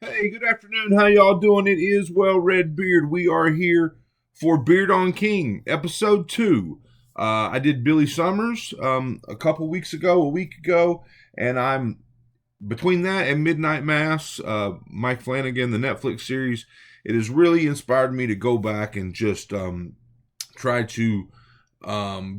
Hey, good afternoon. How y'all doing? It is Well Red Beard. We are here for Beard on King, episode 2. I did Billy Summers a couple weeks ago, a week ago, and I'm between that and Midnight Mass, Mike Flanagan, the Netflix series. It has really inspired me to go back and just try to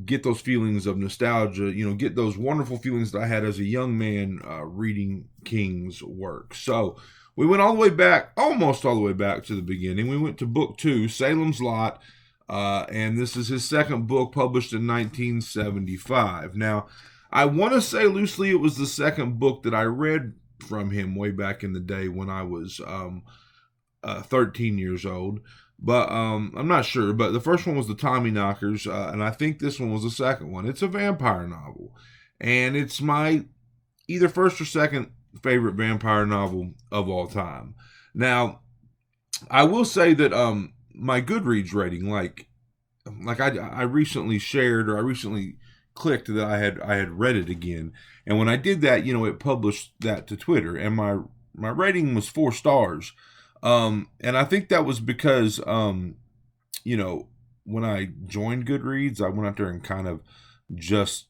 get those feelings of nostalgia, get those wonderful feelings that I had as a young man reading King's work. So we went all the way back, almost all the way back to the beginning. We went to book 2, Salem's Lot, and this is his second book published in 1975. Now, I want to say loosely it was the second book that I read from him way back in the day when I was 13 years old. But I'm not sure. But the first one was the Tommy Knockers, and I think this one was the second one. It's a vampire novel, and it's my either first or second favorite vampire novel of all time. Now, I will say that my Goodreads rating, like I recently shared or I recently clicked that I had read it again, and when I did that, it published that to Twitter, and my rating was 4 stars. And I think that was because, when I joined Goodreads, I went out there and kind of just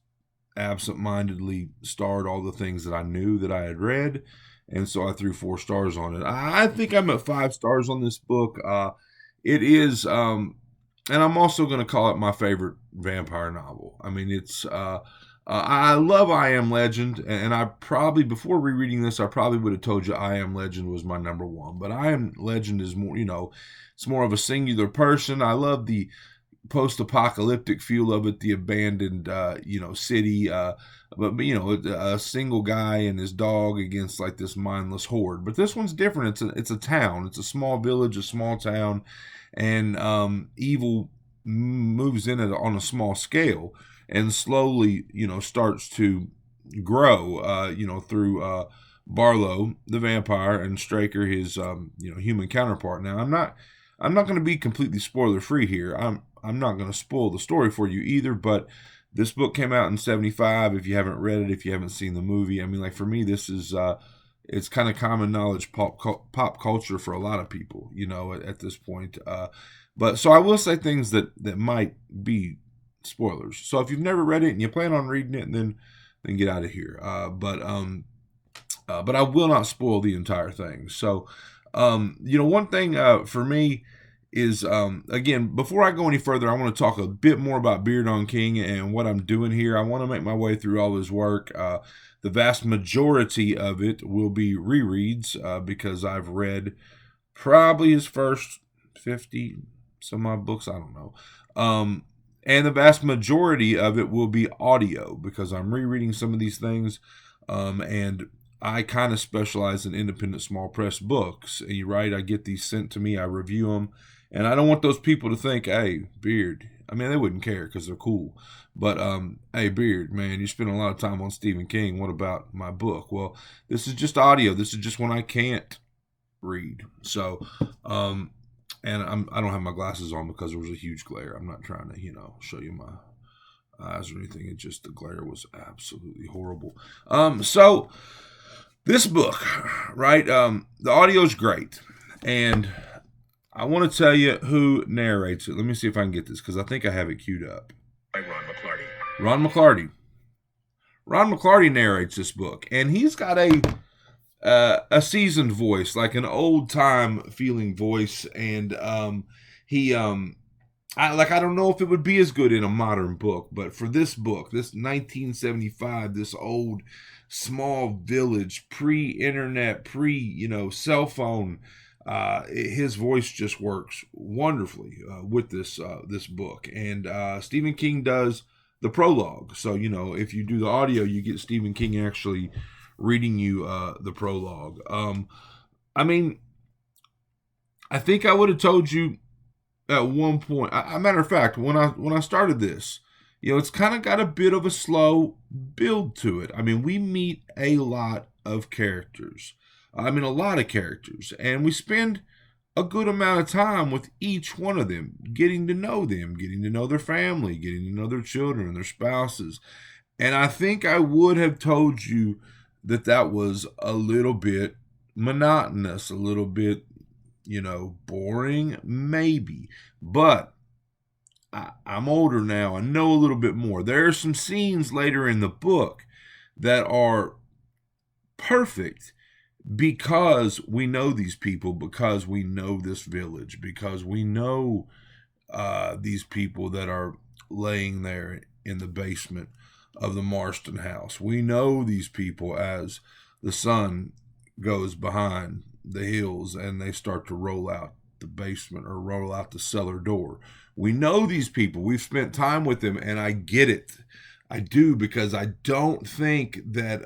absent-mindedly starred all the things that I knew that I had read, and so I threw 4 stars on it. I think I'm at 5 stars on this book. It is, and I'm also going to call it my favorite vampire novel. I mean, I love I Am Legend, and I probably, before rereading this, I probably would have told you I Am Legend was my number one. But I Am Legend is more, it's more of a singular person. I love the post-apocalyptic feel of it, the abandoned, city, a single guy and his dog against like this mindless horde. But this one's different. It's a town. It's a small village, a small town, and evil moves in it on a small scale and slowly, starts to grow, through Barlow, the vampire, and Straker, his, human counterpart. Now, I'm not going to be completely spoiler free here. I'm not going to spoil the story for you either, but this book came out in 75. If you haven't read it, if you haven't seen the movie, I mean, like for me, this is, it's kind of common knowledge pop culture for a lot of people, at this point. But so I will say things that might be spoilers. So if you've never read it and you plan on reading it, then get out of here. But I will not spoil the entire thing. So, one thing for me is, again, before I go any further, I want to talk a bit more about Beard on King and what I'm doing here. I want to make my way through all his work. The vast majority of it will be rereads because I've read probably his first 50 some odd books. I don't know. And the vast majority of it will be audio because I'm rereading some of these things. And I kind of specialize in independent small press books. And you're right, I get these sent to me, I review them. And I don't want those people to think, hey, Beard. I mean, they wouldn't care because they're cool. But, hey, Beard, man, you spend a lot of time on Stephen King. What about my book? Well, this is just audio. This is just when I can't read. So, and I don't have my glasses on because there was a huge glare. I'm not trying to, show you my eyes or anything. It just, the glare was absolutely horrible. So this book, right? The audio's great. And I want to tell you who narrates it. Let me see if I can get this because I think I have it queued up. By Ron McClarty. Ron McClarty. Ron McClarty narrates this book, and he's got a seasoned voice, like an old time feeling voice, and I don't know if it would be as good in a modern book, but for this book, this 1975, this old small village, pre-internet, cell phone, his voice just works wonderfully with this book. And Stephen King does the prologue, so if you do the audio, you get Stephen King actually reading you the prologue. I mean, I think I would have told you at one point. A matter of fact, when I started this, it's kind of got a bit of a slow build to it. I mean, we meet a lot of characters. I mean, a lot of characters, and we spend a good amount of time with each one of them, getting to know them, getting to know their family, getting to know their children, their spouses. And I think I would have told you that was a little bit monotonous, a little bit, boring, maybe. But I'm older now. I know a little bit more. There are some scenes later in the book that are perfect because we know these people, because we know this village, because we know these people that are laying there in the basement of the Marston house. We know these people as the sun goes behind the hills and they start to roll out the basement or roll out the cellar door. We know these people. We've spent time with them, and I get it. I do, because I don't think that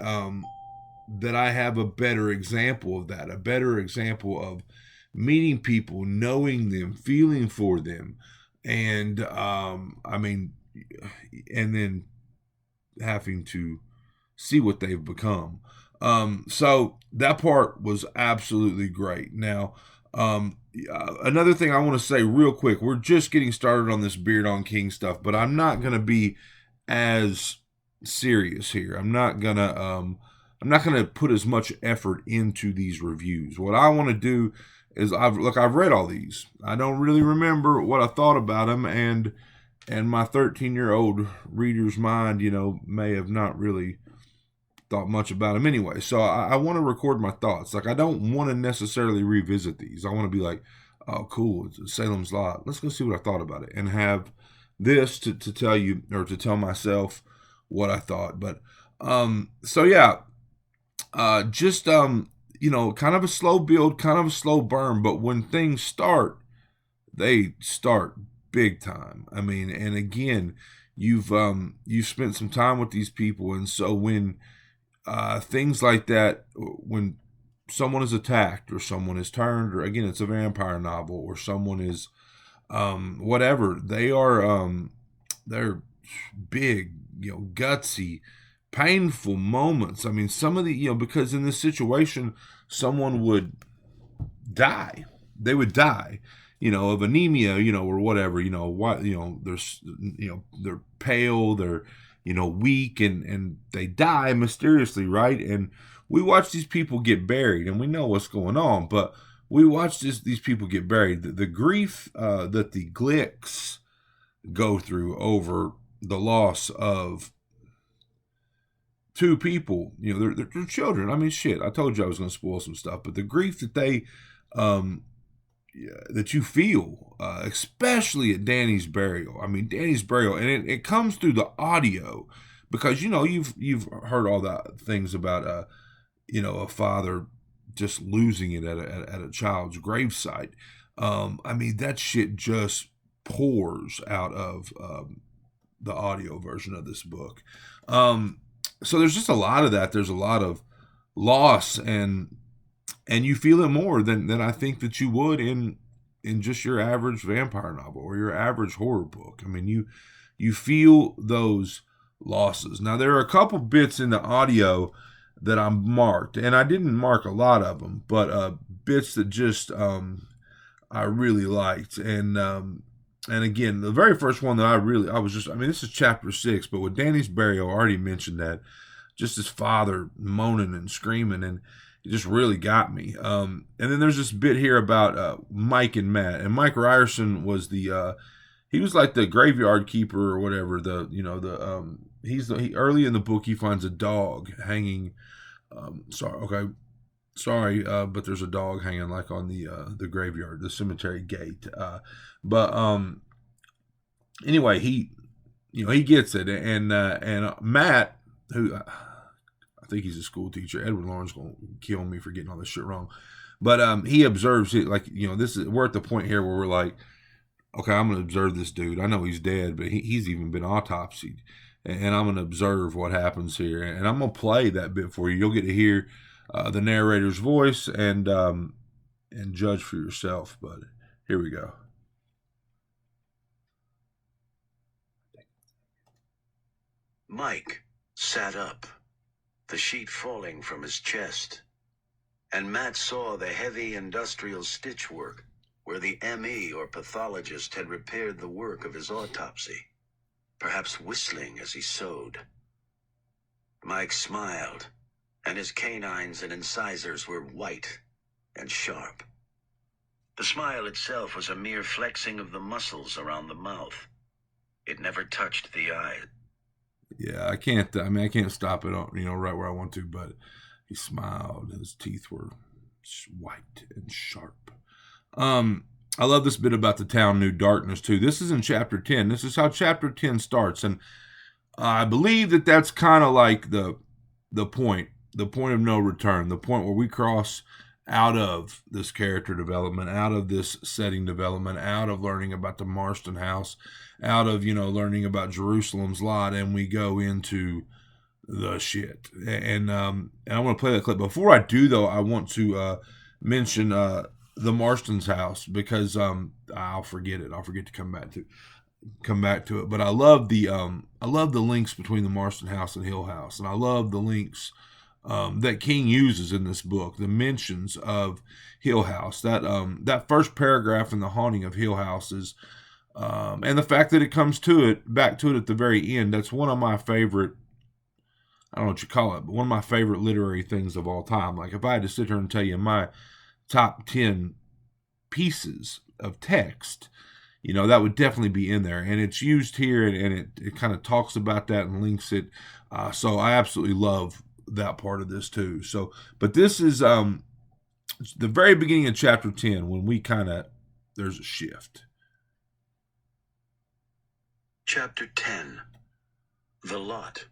that I have a better example of that, a better example of meeting people, knowing them, feeling for them, and and then having to see what they've become. So that part was absolutely great. Now, another thing I want to say real quick, we're just getting started on this Beard on King stuff, but I'm not going to be as serious here. I'm not gonna put as much effort into these reviews. What I want to do is I've read all these. I don't really remember what I thought about them, and my 13-year-old reader's mind, may have not really thought much about them anyway. So I want to record my thoughts. Like, I don't want to necessarily revisit these. I want to be like, oh, cool, it's Salem's Lot. Let's go see what I thought about it, and have this to tell you, or to tell myself what I thought. But so yeah, just kind of a slow build, kind of a slow burn. But when things start, they start big time. I mean, and again, you've spent some time with these people, and so when things like that, when someone is attacked or someone is turned, or again, it's a vampire novel, or someone is whatever, they're big, gutsy, painful moments. I mean, some of the, because in this situation, someone would die. They would die, of anemia, or whatever, what, they're pale, they're, weak, and they die mysteriously, right? And we watch these people get buried, and we know what's going on, but we watch these people get buried. The grief that the Glicks go through over the loss of two people, they're children. I mean, shit, I told you I was going to spoil some stuff, but the grief that that you feel, especially at Danny's burial. I mean, Danny's burial, and it comes through the audio, because you've heard all that things about a father just losing it at a child's gravesite. I mean, that shit just pours out of the audio version of this book. So there's just a lot of that. There's a lot of loss, and you feel it more than I think that you would in just your average vampire novel or your average horror book. I mean, you feel those losses. Now, there are a couple bits in the audio that I marked, and I didn't mark a lot of them, but bits that just I really liked. And again, the very first one that I mean, this is chapter 6, but with Danny's burial, I already mentioned that, just his father moaning and screaming, and it just really got me. And then there's this bit here about Mike and Matt, and Mike Ryerson was he was like the graveyard keeper or whatever. Early in the book, he finds a dog hanging. Sorry, but there's a dog hanging like on the graveyard, the cemetery gate. But anyway, he gets it, and Matt, who I think he's a school teacher. Edward Lauren's gonna kill me for getting all this shit wrong, but he observes it, like, we're at the point here where we're like, okay, I'm gonna observe this dude. I know he's dead, but he's even been autopsied, and I'm gonna observe what happens here, and I'm gonna play that bit for you. You'll get to hear the narrator's voice and judge for yourself. But here we go. Mike sat up, the sheet falling from his chest, and Matt saw the heavy industrial stitchwork where the ME or pathologist had repaired the work of his autopsy, perhaps whistling as he sewed. Mike smiled and his canines and incisors were white and sharp. The smile itself was a mere flexing of the muscles around the mouth. It never touched the eye. Yeah, I can't. I mean, I can't stop it on right where I want to. But he smiled, and his teeth were white and sharp. I love this bit about the town knew darkness too. This is in chapter 10. This is how chapter 10 starts, and I believe that that's kind of like the point of no return, the point where we cross out of this character development, out of this setting development, out of learning about the Marston house, out of learning about Jerusalem's Lot, and we go into the shit. And I want to play that clip. Before I do, though, I want to mention the Marston's house, because I'll forget it. I'll forget to come back to it. But I love the links between the Marston house and Hill House, and I love the links that King uses in this book, the mentions of Hill House. That first paragraph in The Haunting of Hill House is, and the fact that it comes back to it at the very end. That's one of my favorite. I don't know what you call it, but one of my favorite literary things of all time. Like if I had to sit here and tell you my top 10 pieces of text, that would definitely be in there. And it's used here, and it kind of talks about that and links it. So I absolutely love that part of this too. So, but this is the very beginning of chapter 10 when there's a shift. Chapter 10. The Lot.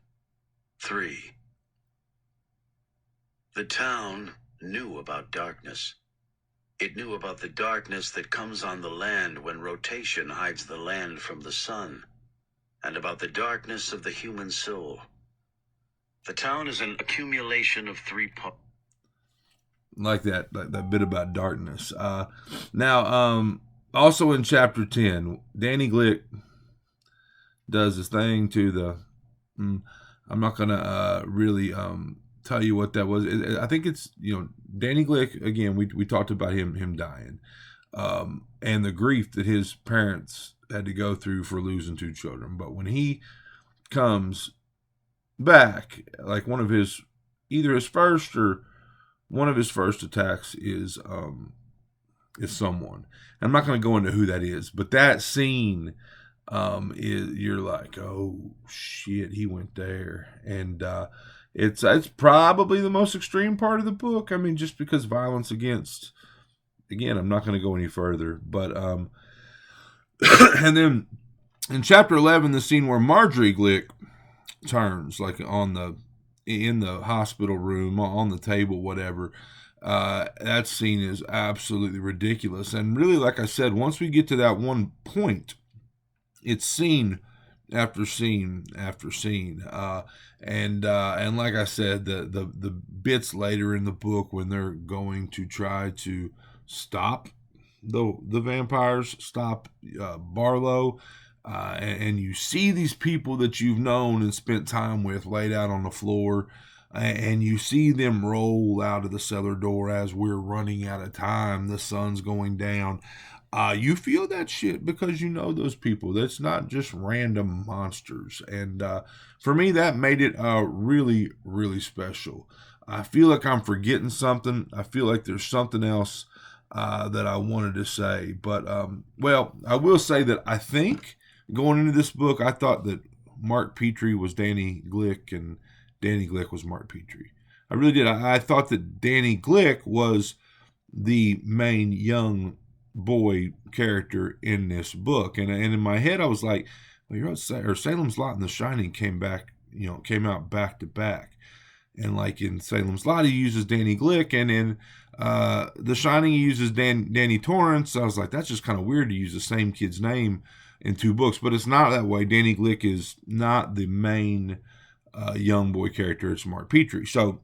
3. The town knew about darkness. It knew about the darkness that comes on the land when rotation hides the land from the sun, and about the darkness of the human soul. The town is an accumulation of 3 parts. Like that bit about darkness. Now, also in chapter 10, Danny Glick does this thing to the. I'm not gonna really tell you what that was. I think it's Danny Glick again. We talked about him dying, and the grief that his parents had to go through for losing 2 children. But when he comes back, like either his first or one of his first attacks is someone. I'm not going to go into who that is, but that scene you're like, oh shit, he went there. And it's probably the most extreme part of the book. I mean, just because violence against, again, I'm not going to go any further, but and then in chapter 11, the scene where Marjorie Glick turns, like in the hospital room, on the table, whatever. That scene is absolutely ridiculous. And really, like I said, once we get to that one point, it's scene after scene after scene. And like I said, the bits later in the book when they're going to try to stop the vampires, stop Barlow, and you see these people that you've known and spent time with laid out on the floor, and you see them roll out of the cellar door as we're running out of time. The sun's going down. You feel that shit because you know those people. That's not just random monsters. And for me, that made it really, really special. I feel like I'm forgetting something. I feel like there's something else that I wanted to say. But, well, I will say that I think going into this book, I thought that Mark Petrie was Danny Glick and Danny Glick was Mark Petrie. I really did. I thought that Danny Glick was the main young boy character in this book. And in my head, I was like, well, you're right, Salem's Lot and The Shining came out back to back. And like in Salem's Lot, he uses Danny Glick, and in The Shining, he uses Danny Torrance. I was like, that's just kind of weird to use the same kid's name in 2 books, but it's not that way. Danny Glick is not the main young boy character. It's Mark Petrie. So,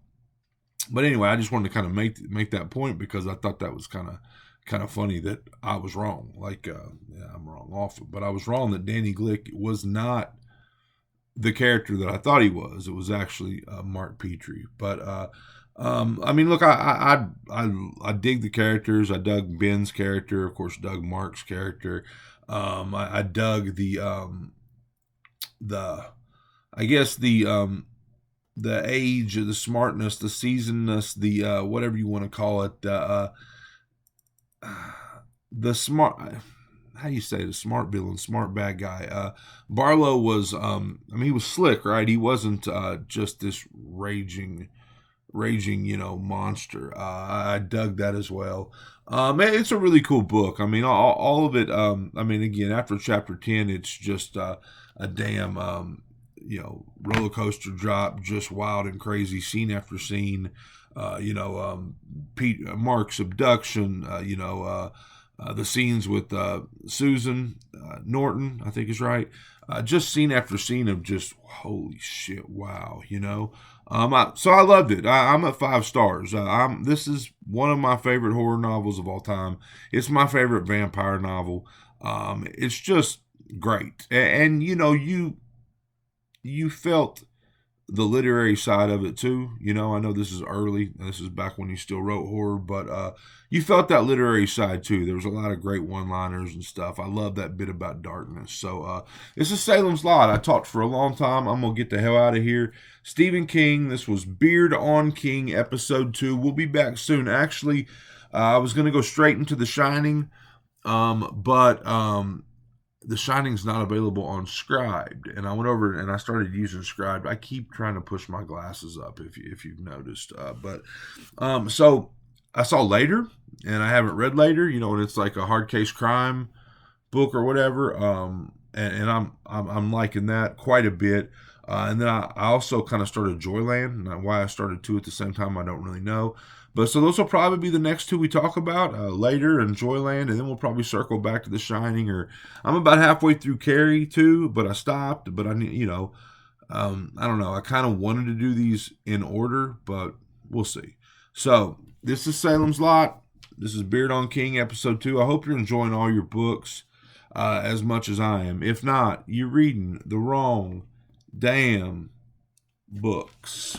but anyway, I just wanted to kind of make that point because I thought that was kind of funny that I was wrong. Like, I'm wrong often, but I was wrong that Danny Glick was not the character that I thought he was. It was actually Mark Petrie. But I mean, look, I dig the characters. I dug Ben's character, of course, dug Mark's character. I dug the the age, the smartness, the seasonedness, the whatever you want to call it, the smart. How you say, the smart villain, smart bad guy. Barlow was, I mean, he was slick, right? He wasn't just this raging, monster. I dug that as well. It's a really cool book. I mean, all of it. I mean, again, after chapter 10, it's just a damn, roller coaster drop, just wild and crazy, scene after scene. Mark's abduction. The scenes with Susan Norton, I think is right. Just scene after scene of just holy shit, wow, so I loved it. I'm at 5 stars. This is one of my favorite horror novels of all time. It's my favorite vampire novel. It's just great, and you felt the literary side of it too. I know this is early. This is back when he still wrote horror, but you felt that literary side too. There was a lot of great one-liners and stuff. I love that bit about darkness. So this is Salem's Lot. I talked for a long time. I'm gonna get the hell out of here. Stephen King. This was Beard on King, episode 2. We'll be back soon. Actually, I was gonna go straight into The Shining, but The Shining's not available on Scribd, and I went over and I started using Scribd. I keep trying to push my glasses up, if you've noticed, so I saw Later, and I haven't read Later, and it's like a hard case crime book or whatever, and I'm liking that quite a bit. And then I also kind of started Joyland, and why I started 2 at the same time I don't really know. But so those will probably be the next 2 we talk about, Later and Joyland, and then we'll probably circle back to The Shining. Or I'm about halfway through Carrie too, but I stopped. But I don't know. I kind of wanted to do these in order, but we'll see. So this is Salem's Lot. This is Beard on King, episode 2. I hope you're enjoying all your books as much as I am. If not, you're reading the wrong damn books.